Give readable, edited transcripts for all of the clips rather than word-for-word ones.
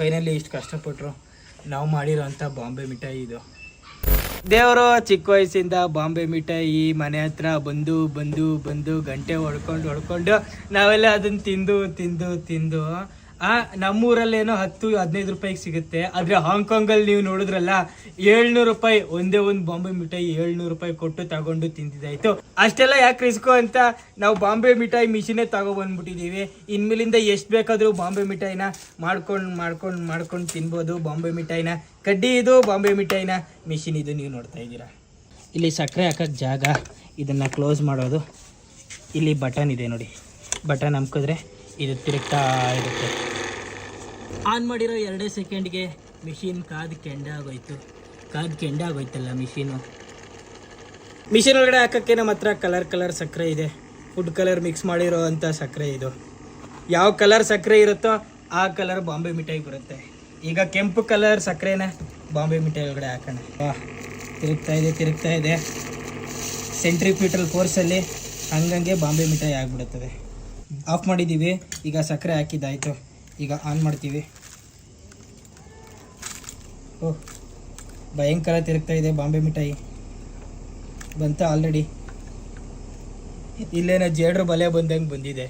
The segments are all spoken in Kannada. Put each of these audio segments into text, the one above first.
ಫೈನಲಿ ಇಷ್ಟು ಕಷ್ಟಪಟ್ಟರು ನಾವು ಮಾಡಿರೋಂಥ ಬಾಂಬೆ ಮಿಠಾಯಿ ಇದು. ದೇವರು ಚಿಕ್ಕ ವಯಸ್ಸಿಂದ ಬಾಂಬೆ ಮಿಠಾಯಿ ಮನೆ ಹತ್ರ ಬಂದು ಬಂದು ಬಂದು ಗಂಟೆ ಹೊಡ್ಕೊಂಡು ನಾವೆಲ್ಲ ಅದನ್ನು ತಿಂದು ನಮ್ಮೂರಲ್ಲೇನೋ 10-15 ರೂಪಾಯಿಗೆ ಸಿಗುತ್ತೆ. ಆದರೆ ಹಾಂಗ್ಕಾಂಗಲ್ಲಿ ನೀವು ನೋಡಿದ್ರಲ್ಲ 700 ರೂಪಾಯಿ ಒಂದೇ ಒಂದು ಬಾಂಬೆ ಮಿಠಾಯಿ 700 ರೂಪಾಯಿ ಕೊಟ್ಟು ತಗೊಂಡು ತಿಂದಿದ್ದಾಯ್ತು. ಅಷ್ಟೆಲ್ಲ ಯಾಕೆ ರಿಸ್ಕು ಅಂತ ನಾವು ಬಾಂಬೆ ಮಿಠಾಯಿ ಮಿಷಿನೇ ತಗೊಬಂದ್ಬಿಟ್ಟಿದ್ದೀವಿ. ಇನ್ಮೇಲಿಂದ ಎಷ್ಟು ಬೇಕಾದರೂ ಬಾಂಬೆ ಮಿಠಾಯಿನ ಮಾಡ್ಕೊಂಡು ತಿನ್ಬೋದು. ಬಾಂಬೆ ಮಿಠಾಯಿನ ಕಡ್ಡಿ ಇದು, ಬಾಂಬೆ ಮಿಠಾಯಿನ ಮಿಷಿನ್ ಇದು. ನೀವು ನೋಡ್ತಾ ಇದ್ದೀರಾ ಇಲ್ಲಿ ಸಕ್ಕರೆ ಹಾಕೋಕ್ಕೆ ಜಾಗ, ಇದನ್ನು ಕ್ಲೋಸ್ ಮಾಡೋದು. ಇಲ್ಲಿ ಬಟನ್ ಇದೆ ನೋಡಿ, ಬಟನ್ ಅಮ್ಕಿದ್ರೆ ಇದು ತಿರುಗ್ತಾ ಇರುತ್ತೆ. ಆನ್ ಮಾಡಿರೋ 2 ಸೆಕೆಂಡ್ಗೆ ಮಿಷಿನ್ ಕಾದು ಕೆಂಡ ಆಗೋಯ್ತಲ್ಲ ಮಿಷಿನ್ ಒಳಗಡೆ ಹಾಕೋಕ್ಕೆ ನಮ್ಮ ಹತ್ರ ಕಲರ್ ಸಕ್ಕರೆ ಇದೆ. ಫುಡ್ ಕಲರ್ ಮಿಕ್ಸ್ ಮಾಡಿರೋ ಅಂಥ ಸಕ್ಕರೆ ಇದು. ಯಾವ ಕಲರ್ ಸಕ್ಕರೆ ಇರುತ್ತೋ ಆ ಕಲರ್ ಬಾಂಬೆ ಮಿಠಾಯಿ ಬರುತ್ತೆ. ಈಗ ಕೆಂಪು ಕಲರ್ ಸಕ್ಕರೆನ ಬಾಂಬೆ ಮಿಠಾಯಿ ಒಳಗಡೆ ಹಾಕೋಣ. ತಿರುಗ್ತಾ ಇದೆ ಸೆಂಟ್ರಿಫ್ಯೂಟಲ್ ಫೋರ್ಸಲ್ಲಿ ಹಂಗಂಗೆ ಬಾಂಬೆ ಮಿಠಾಯಿ ಆಗಿಬಿಡುತ್ತದೆ. ಆಫ್ ಮಾಡಿದ್ದೀವಿ. ಈಗ ಸಕ್ಕರೆ ಹಾಕಿದ್ದಾಯಿತು. ಈಗ ಆನ್ ಮಾಡ್ತೀವಿ. ಓಹ್, ಭಯಂಕರ ತಿರುಗ್ತಾ ಇದೆ ಬಾಂಬೆ ಮಿಠಾಯಿ. ಬಂತ ಆಲ್ರೆಡಿ. ಇಲ್ಲೇನೋ ಜೇಡ್ರು ಬಲೆ ಬಂದಂಗೆ ಬಂದಿದೆ.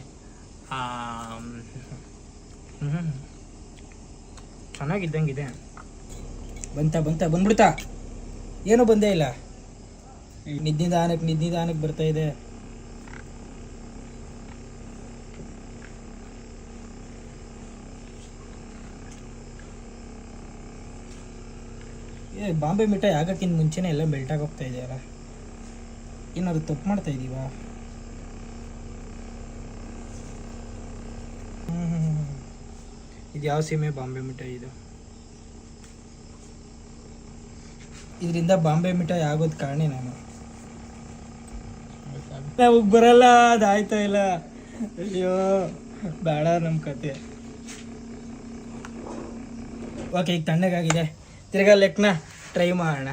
ಚೆನ್ನಾಗಿದ್ದಂಗಿದೆ. ಬಂದ್ಬಿಡ್ತಾ. ಏನೂ ಬಂದೇ ಇಲ್ಲ. ನಿದ್ನಿದಾನಕ್ಕೆ ಬರ್ತಾ ಇದೆ. ಬಾಂಬೆ ಮಿಠಾಯಿ ಆಗೋಕ್ಕಿಂತ ಮುಂಚೆನೇ ಎಲ್ಲ ಮೆಲ್ಟಾಗಿ ಹೋಗ್ತಾ ಇದೆಯಲ್ಲ. ಏನಾದ್ರು ತಪ್ಪು ಮಾಡ್ತಾ ಇದ್ದೀವ? ಇದು ಯಾವ ಸೀಮೆ ಬಾಂಬೆ ಮಿಠಾಯಿ ಇದು? ಇದರಿಂದ ಬಾಂಬೆ ಮಿಠಾಯಿ ಆಗೋದು ಕಾರಣ ನಾನು ನಮಗೆ ಬರಲ್ಲ, ಅದಾಯ್ತಾ ಇಲ್ಲ. ಅಯ್ಯೋ ಬೇಡ ನಮ್ಮ ಕತೆ. ಓಕೆ, ಈಗ ತಣ್ಣಗಾಗಿದೆ. ತಿರ್ಗಾ ಲೆಕ್ಕನ ಟ್ರೈ ಮಾಡೋಣ.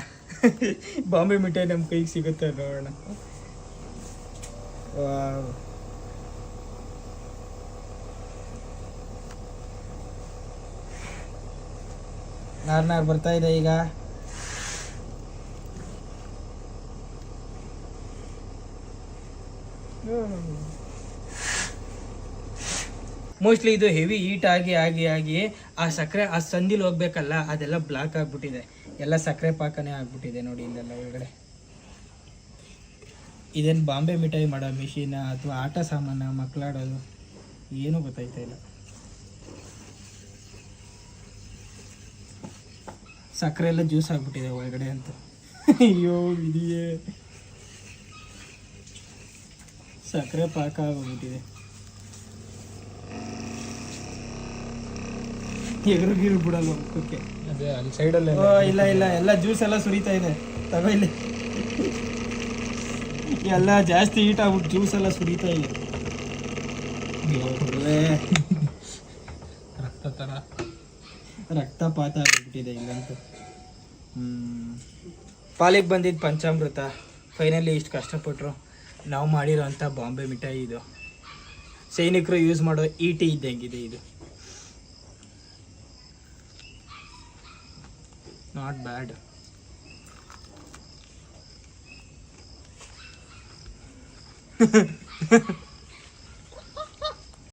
ಬಾಂಬೆ ಮಿಠಾಯಿ ನಮ್ಮ ಕೈಗೆ ಸಿಗುತ್ತೆ ನೋಡೋಣ. ನಾರ್ ಬರ್ತಾ ಇದೆ ಈಗ. ಮೋಸ್ಟ್ಲಿ ಇದು ಹೆವಿ ಹೀಟ್ ಆಗಿ ಆ ಸಕ್ಕರೆ ಆ ಸಂದಿಲ್ ಹೋಗ್ಬೇಕಲ್ಲ, ಅದೆಲ್ಲ ಬ್ಲಾಕ್ ಆಗಿಬಿಟ್ಟಿದೆ. ಎಲ್ಲ ಸಕ್ಕರೆ ಪಾಕನೇ ಆಗ್ಬಿಟ್ಟಿದೆ ನೋಡಿ ಇಲ್ಲೆಲ್ಲ ಒಳಗಡೆ. ಇದೇನು ಬಾಂಬೆ ಮಿಠಾಯಿ ಮಾಡೋ ಮಿಷಿನ ಅಥವಾ ಆಟ ಸಾಮಾನ ಮಕ್ಕಳಾಡೋದು ಏನೂ ಗೊತ್ತಾಯ್ತಾ ಇಲ್ಲ. ಸಕ್ಕರೆ ಎಲ್ಲ ಜ್ಯೂಸ್ ಆಗಿಬಿಟ್ಟಿದೆ ಒಳಗಡೆ ಅಂತ. ಅಯ್ಯೋ ಇದೆಯೇ ಸಕ್ಕರೆ ಪಾಕ ಆಗೋಗ್ಬಿಟ್ಟಿದೆ. ಎಗರು ಬಿಡಲ್ಲ ಮುಖಕ್ಕೆ. ಅದೇ ಅಲ್ಲಿ ಸೈಡಲ್ಲಿ ಇಲ್ಲ ಎಲ್ಲ ಜ್ಯೂಸ್ ಎಲ್ಲ ಸುರಿತಾ ಇದೆ. ತಗೋ ಇಲ್ಲಿ ಎಲ್ಲ ಜಾಸ್ತಿ ಹೀಟ್ ಆಗ್ಬಿಟ್ಟು ಜ್ಯೂಸ್ ಎಲ್ಲ ಸುರಿತಾ ಇದೆ. ರಕ್ತಪಾತ ಆಗಿಬಿಟ್ಟಿದೆ ಇಲ್ಲಂತೂ. ಪಾಲಿಗೆ ಬಂದಿದ್ದು ಪಂಚಾಮೃತ. ಫೈನಲಿ ಇಷ್ಟು ಕಷ್ಟಪಟ್ಟರು ನಾವು ಮಾಡಿರೋಂಥ ಬಾಂಬೆ ಮಿಠಾಯಿ ಇದು. ಸೈನಿಕರು ಯೂಸ್ ಮಾಡೋ ಈಟಿ ಇದ್ದಂಗಿದೆ ಇದು. Not bad.